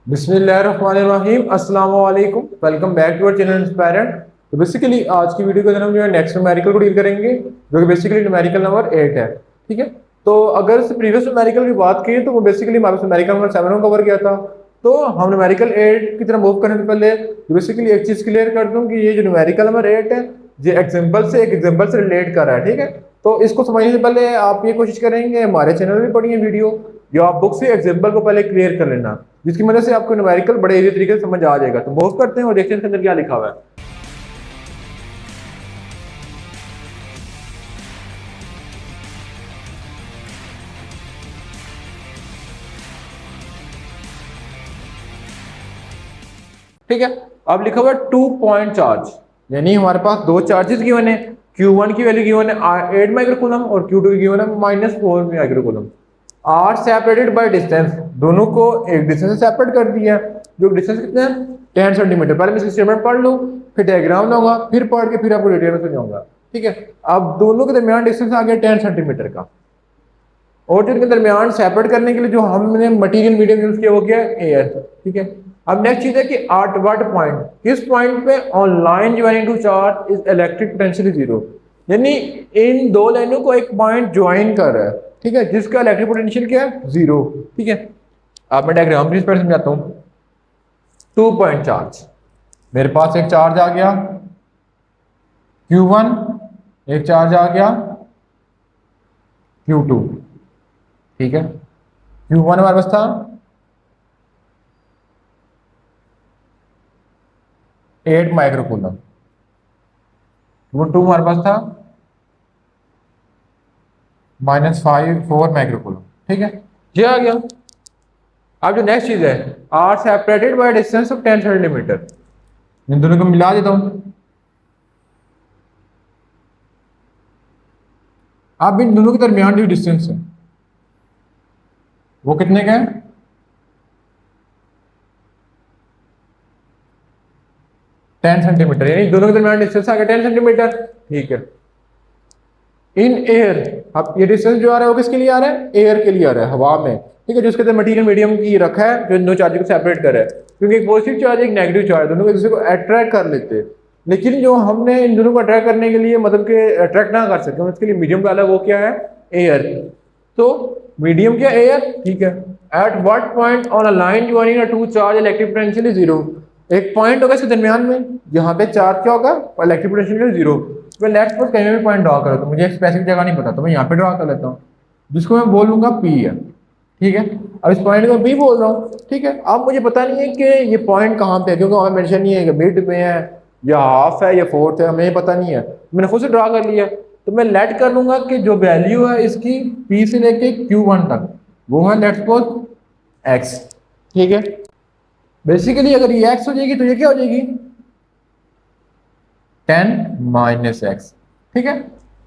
बिस्मिल्लाहिर्रहमानिर्रहीम, अस्सलाम वालेकुम। Welcome back to our channel Inspirant. तो बेसिकली आज की वीडियो के अंदर हम जो है नेक्स्ट न्यूमेरिकल को डील करेंगे, जो कि बेसिकली न्यूमेरिकल नंबर 8 है। ठीक है, तो अगर प्रीवियस न्यूमेरिकल की बात की तो वो बेसिकली हमारे न्यूमेरिकल नंबर 7 को कवर किया था। तो हम न्यूमेरिकल 8 की तरफ मूव करने से पहले बेसिकली एक चीज क्लियर कर दूं कि ये जो न्यूमेरिकल नंबर 8 है, ये एक एग्जाम्पल से रिलेट कर रहा है। ठीक है, तो इसको समझने से पहले आप ये कोशिश करेंगे, हमारे चैनल में पढ़ी है वीडियो, जो आप बुक से एग्जाम्पल को पहले क्लियर कर लेना, जिसकी वजह से आपको न्यूमेरिकल बड़े इजी तरीके से समझ आ जाएगा। तो मूव करते हैं और देखते हैं इसके अंदर क्या लिखा हुआ है। ठीक है, अब लिखा हुआ है 2 पॉइंट चार्ज, यानी हमारे पास दो चार्जेस गिवन है। Q1 की वैल्यू गिवन है 8 माइक्रोकूलम और Q2 की गिवन है -4 microcoulomb. R separated by distance, दोनों को एक डिस्टेंस से सेपरेट कर दिया। जो डिस्टेंस कितना है 10 सेंटीमीटर। पहले मैं इसकी स्टेटमेंट पढ़ लूँ, फिर डायग्राम लाऊंगा, फिर पढ़ के फिर आपको डिटेल में समझाऊंगा। ठीक है, अब दोनों के दरमियान डिस्टेंस आ गया 10 सेंटीमीटर का, और इनके दरमियान सेपरेट करने के लिए जो हमने मटेरियल मीडियम यूज किया वो क्या है एयर। ठीक है, अब नेक्स्ट चीज है कि एट व्हाट पॉइंट, किस पॉइंट पे on line joining two charge is electric potential zero, यानी इन दो लाइनों को एक पॉइंट ज्वाइन कर रहा है। ठीक है, जिसका इलेक्ट्रिक पोटेंशियल क्या है जीरो। ठीक है, अब मैं डायग्राम प्लीज पर समझाता हूँ। 2 पॉइंट चार्ज, मेरे पास एक चार्ज आ गया Q1, एक चार्ज आ गया Q2। ठीक है, Q1 हमारे पास था 8 माइक्रोकूलम, Q2 हमारे पास था -4 माइक्रोकूलम। ठीक है, ये आ गया। अब जो नेक्स्ट चीज है, are separated by distance of 10 centimetre, इन दोनों को मिला देता हूं। अब इन दोनों के दरमियान जो डिस्टेंस है वो कितने का है 10 सेंटीमीटर, यानी दोनों के दरमियान डिस्टेंस आ गया 10 सेंटीमीटर। ठीक है, इन एयर, अब ये डिस्टेंस जो आ रहा है वो किसके लिए आ रहा है एयर के लिए आ रहा है, हवा में। ठीक है, जिसके अंदर मटेरियल मीडियम की रखा है, जो इन दो चार्ज को सेपरेट कर रहा है, क्योंकि एक पॉजिटिव चार्ज एक नेगेटिव चार्ज दोनों को एक दूसरे को अट्रैक्ट कर लेते हैं। लेकिन जो हमने इन दोनों को अट्रैक्ट करने के लिए मतलब कि अट्रैक्ट ना कर सके, उसके लिए मीडियम डाला, वो क्या है एयर। तो मीडियम क्या एयर। ठीक है, at what point on a line joining two charge electric potential is zero, एक पॉइंट होगा इसके दरमियान में, यहाँ पे चार्ज क्या होगा इलेक्ट्रिक पोटेंशियल जीरो। मैं लेट्स सपोज कहीं भी पॉइंट ड्रा करो, तो मुझे एक स्पेसिफिक जगह नहीं पता, तो मैं यहाँ पे ड्रा कर लेता हूँ, जिसको मैं बोल लूंगा P है। ठीक है, अब इस पॉइंट को P बोल रहा हूँ। ठीक है, अब मुझे पता नहीं है कि ये पॉइंट कहाँ पे है, क्योंकि वहाँ मेंशन नहीं है कि मिड में है या हाफ है या फोर्थ है, हमें पता नहीं है, मैंने खुद से ड्रा कर लिया। तो मैं लेट कर लूंगा कि जो वैल्यू है इसकी P से लेके Q1 तक, वो है लेट्स सपोज X। ठीक है, बेसिकली अगर ये X हो जाएगी तो ये क्या हो जाएगी 10 - x। ठीक है,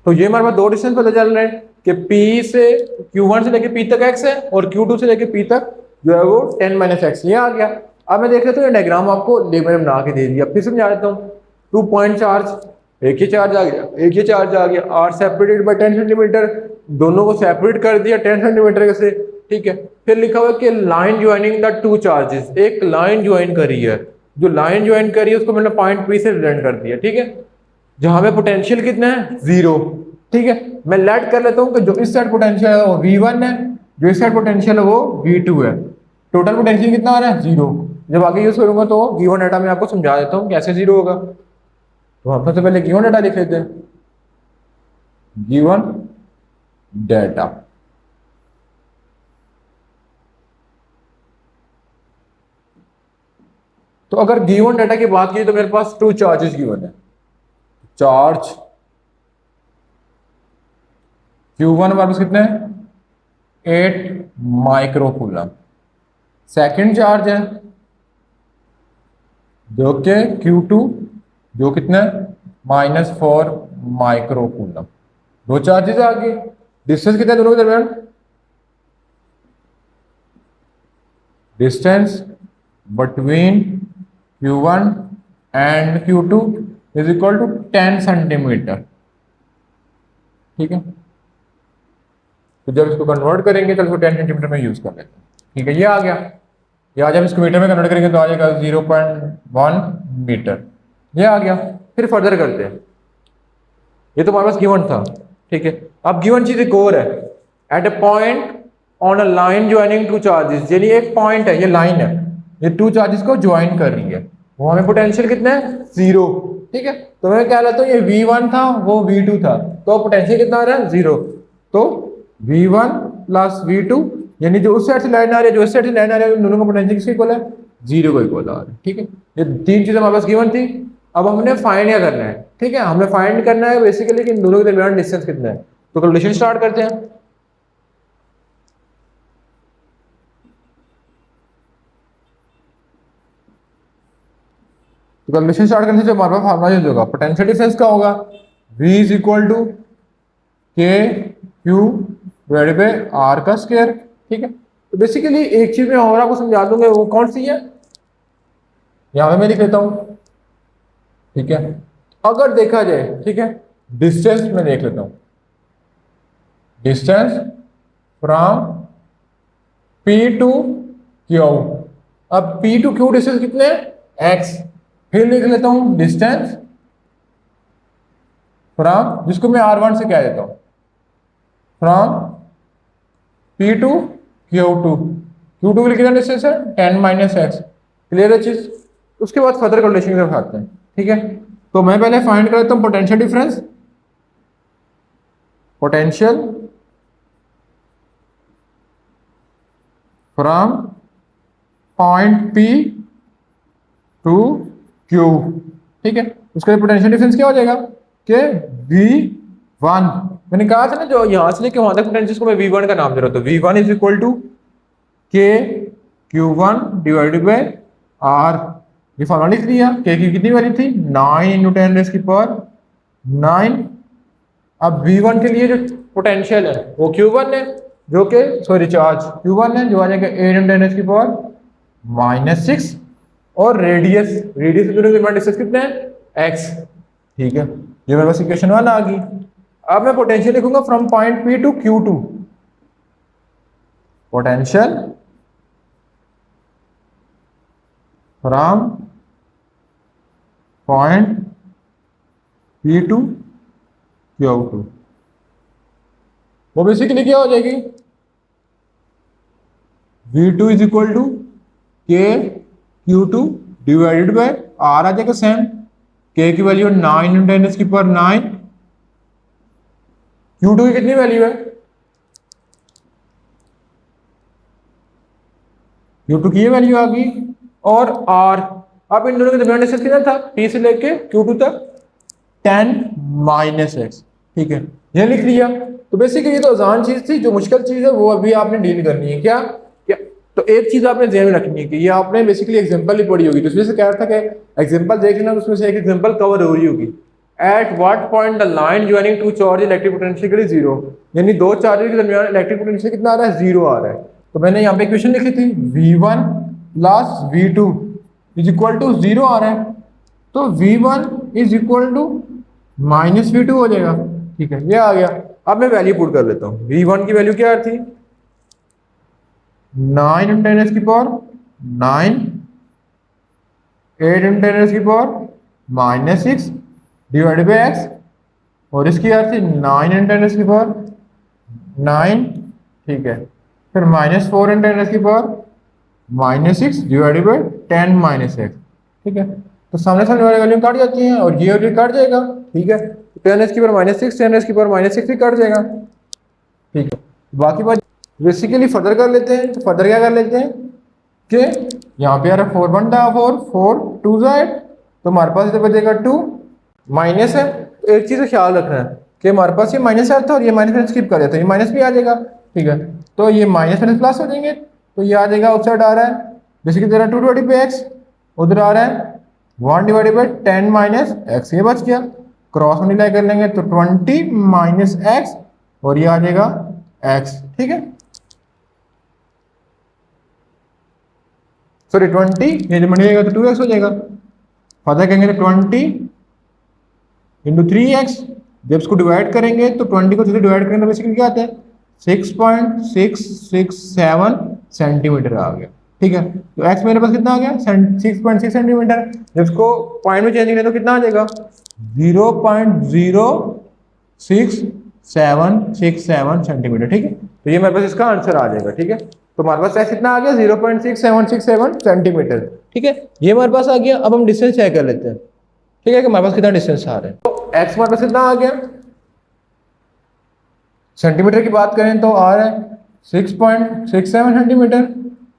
तो ये हमारे पास दो डिस्टेंस पता चल रहे हैं कि P से Q1 से लेके P तक x है, और Q2 से लेके P तक जो है वो 10 - x, ये आ गया। अब मैं देख लेता हूँ डायग्राम आपको लेबर में बना के दे दिया, फिर समझा देता हूँ। 2 पॉइंट चार्ज, एक ही चार्ज आ गया, एक ही चार्ज आ गया, आर सेपरेटेड बाय 10 सेंटीमीटर, दोनों को सेपरेट कर दिया 10 सेंटीमीटर से। ठीक है, फिर लिखा हुआ है कि line joining the two charges, एक लाइन ज्वाइन करी है, जो लाइन ज्वाइन करी है उसको मैंने पॉइंट P से रिलेट कर दिया। ठीक है, जहां पे पोटेंशियल कितना है जीरो। ठीक है, मैं लेट कर लेता हूं कि जो इस साइड पोटेंशियल है वो V1 है, जो इस साइड पोटेंशियल है वो V2 है। टोटल पोटेंशियल कितना आ रहा है जीरो। जब आगे यूज करूंगा तो गिवन डाटा में आपको समझा देता हूं कैसे जीरो होगा। तो हम सबसे पहले गिवन डाटा लिख लेते हैं, गिवन डाटा। तो अगर गिवन डाटा की बात की तो मेरे पास 2 चार्जेस गिवन है। चार्ज Q1 हमारे पास कितने हैं 8 माइक्रोकूलम। सेकंड चार्ज है जो कि Q2, जो कितना है -4 माइक्रोकूलम। दो चार्जेस आ गए, डिस्टेंस कितना है दोनों के दरमियान, distance between Q1 and Q2 is equal to 10 centimetre. ठीक है, तो जब इसको कन्वर्ट करेंगे तो इसको 10 सेंटीमीटर में यूज कर लेते हैं। ठीक है, ये आ गया। या जब इसको मीटर में कन्वर्ट करेंगे तो आ जाएगा 0.1 मीटर। ये आ गया। फिर फर्दर करते हैं, ये तो हमारे पास गिवन था, ठीक है। अब गिवन चीज एक और है, at a point on a line joining two charges, यानी एक पॉइंट है, ये लाइन है, ये टू चार्जेस को ज्वाइन कर रही है, वो हमें पोटेंशियल कितना है 0, ठीक है। तो मैं क्या लेता हूँ, ये V1 था वो V2 था, तो पोटेंशियल कितना आ रहा है 0, तो V1 प्लस V2, यानी जो उस साइड से लाइन आ रही है जो इस साइड से लाइन आ रही है, दोनों का पोटेंशियल किसके इक्वल है 0 को इक्वल आ रहा है, ठीक है। ये तीन चीजें हमारे पास गिवन थी। अब हमने फाइंड क्या करना है, ठीक है, हमने फाइंड करना है बेसिकली कि इन दोनों के दरमियान डिस्टेंस कितना है। तो कैलकुलेशन स्टार्ट करते हैं। तो कैलकुलेशन स्टार्ट करने से हमारे पास फार्मूला यूज होगा, पोटेंशियल डिफरेंस का होगा V इज इक्वल टू के क्यू डिवाइडेड बाय आर का स्क्वायर, ठीक है। तो बेसिकली एक चीज मैं और आपको समझा दूंगा, वो कौन सी है, यहां पे मैं लिख लेता हूं, ठीक है। अगर देखा जाए, ठीक है, डिस्टेंस में देख लेता हूं, distance from P to Q। अब P टू Q डिस्टेंस कितने हैं x। फिर लिख लेता हूं डिस्टेंस फ्रॉम, जिसको मैं R1 से कह देता हूं, from P to Q2। Q2 के लिए कितना डिस्टेंस है 10 माइनस एक्स। क्लियर है चीज। उसके बाद फर्दर कैलकुलेशन की तरफ आते हैं, ठीक है। तो मैं पहले फाइंड कर लेता हूं potential difference, potential from point P to Q, ठीक है। उसके लिए पोटेंशियल डिफरेंस क्या हो जाएगा कि V1, मैंने कहा था ना जो यहां से लेके वहां तक पोटेंशियल को मैं V1 का नाम दे रहा हूं, तो V1 इज इक्वल टू के Q1 डिवाइडेड बाय R। ये फॉर्मूला लिख दिया, के की कितनी वैल्यू थी 9 इंटू 10 रेज़ की पावर 9। अब V1 के लिए जो पोटेंशियल है वो Q1 है, जो कि सॉरी चार्ज Q1 है, जो आ जाएगा 8 इंटू 10 रेज़ की पावर -6, और रेडियस के डिस्टेंस कितने हैं x, ठीक है। ये मेरे पास इक्वेशन 1 आ गई। अब मैं पोटेंशियल लिखूंगा from point P to Q2, potential from point P to Q2, वो बेसिकली क्या हो जाएगी V2 इज इक्वल टू के Q2 डिवाइडेड बाय R आ जाएगा सेम, K की वैल्यू 9 इंटू 10 रेज़ की पावर 9, Q2 की कितनी वैल्यू है Q2 की ये वैल्यू आ गई, और R, अब इन दोनों के दरमियान डिस्टेंस कितना था P से लेके Q2 तक 10 माइनस एक्स, ठीक है, ये लिख लिया। तो बेसिकली ये तो आसान चीज थी, जो मुश्किल चीज है वो अभी आपने डील करनी है। क्या क्या, तो एक चीज आपने ध्यान में रखनी है कि ये आपने बेसिकली एग्जांपल ही पढ़ी होगी, तो उसमें से कह रहा था कि एग्जांपल देख लेना, उसमें से एक एग्जांपल कवर हो रही होगी। At what point the line joining two charge electric potential 0, यानी दो चार्जेस के दरमियान इलेक्ट्रिक पोटेंशियल कितना आ रहा है 0 आ रहा है। तो मैंने यहाँ पे इक्वेशन लिखी थी V1 plus V2 is equal to 0 आ रहा है, तो V1 is equal to -V2 हो जाएगा, ठीक है, ये आ गया। अब मैं वैल्यू पुट कर लेता हूँ। V1 की वैल्यू क्या थी 9 इंटू 10 रेज़ की पावर 9, 8 इंटू 10 रेज़ की पावर -6 डिवाइडेड बाय x, और इसकी यार थी 9 इंटू 10 रेज़ की पावर 9, ठीक है, फिर -4 इंटू 10 रेज़ की power -6 divided by 10 minus x, ठीक है। तो सामने सामने वाली वैल्यू काट जाती हैं और ये कट जाएगा, ठीक है। 10 रेज़ की पावर -6 10 रेज़ की पावर -6 भी कट जाएगा, ठीक है। बाकी बात बेसिकली फर्दर कर लेते हैं। तो फर्दर क्या कर लेते हैं कि यहाँ पे आ रहा है 4 1 4 4 2 8, तो हमारे पास इधर बचेगा 2 माइनस है। तो एक चीज़ का ख्याल रखना है कि हमारे पास ये माइनस आता है और ये माइनस स्किप कर देता है, ये माइनस भी आ जाएगा, ठीक है। तो ये माइनस माइनस प्लस हो जाएंगे, तो ये आ जाएगा आउट साइड आ रहा है बेसिकली तेरा 2 डिवाइडेड बाई एक्स, उधर आ रहा है 1 डिवाइडेड बाई 10 माइनस एक्स, ये बच गया। क्रॉस मल्टीप्लाई कर लेंगे तो 20 माइनस एक्स, और ये आ जाएगा एक्स, ठीक है। सॉरी 20, ये जब मल्टीप्लाई तो 2x हो जाएगा। फादर कहेंगे तो 20 इंटू 3x, जब इसको डिवाइड करेंगे तो 20 को 3 डिवाइड करेंगे तो बेसिकली क्या आता है 6.667 सेंटीमीटर आ गया, ठीक है, तो x मेरे पास कितना आ गया 6.6 सेंटीमीटर। जब इसको पॉइंट में चेंज करें तो कितना आ जाएगा 0.0677 सेंटीमीटर। ठीक है, तो ये मेरे पास इसका आंसर आ जाएगा। ठीक है, तो हमारे पास x कितना आ गया 0.6767 सेंटीमीटर। ठीक है, ये हमारे पास आ गया। अब हम डिस्टेंस चेक कर लेते हैं। ठीक है, कि हमारे पास कितना डिस्टेंस आ रहा है। तो x हमारे पास कितना आ गया, सेंटीमीटर की बात करें तो आ रहा है 6.67 सेंटीमीटर,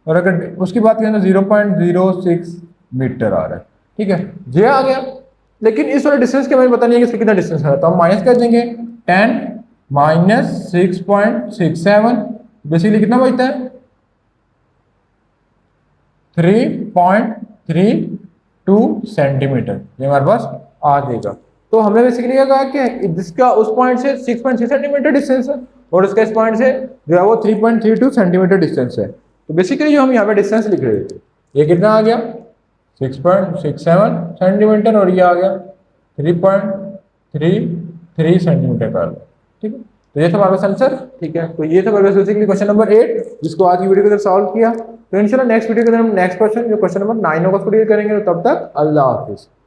और अगर उसकी बात करें तो 0.06 मीटर आ रहा है। ठीक है, ये आ गया। लेकिन इस वाले डिस्टेंस के हमें पता नहीं है कि इसका कितना डिस्टेंस है, तो हम माइनस कर देंगे 10 माइनस 6.67, बेसिकली कितना बचता है 3.32 सेंटीमीटर, ये हमारे पास आ जाएगा। तो हमने बेसिकली क्या कहा कि जिसका उस पॉइंट से 6.6 सेंटीमीटर डिस्टेंस है और उसका इस पॉइंट से जो है वो 3.32 सेंटीमीटर डिस्टेंस है। तो बेसिकली जो हम यहाँ पे डिस्टेंस लिख रहे थे, ये कितना आ गया 6.67 सेंटीमीटर और ये आ गया 3.33 सेंटीमीटर का। ठीक है, तो ये था हमारे पास आंसर। ठीक है, तो ये था हमारे पास बेसिकली क्वेश्चन नंबर 8, जिसको आज की वीडियो के अंदर सॉल्व किया। तो इंशाल्लाह नेक्स्ट वीडियो के अंदर हम नेक्स्ट क्वेश्चन जो क्वेश्चन नंबर 9 होगा उसको डील करेंगे। तो तब तक अल्लाह हाफिज।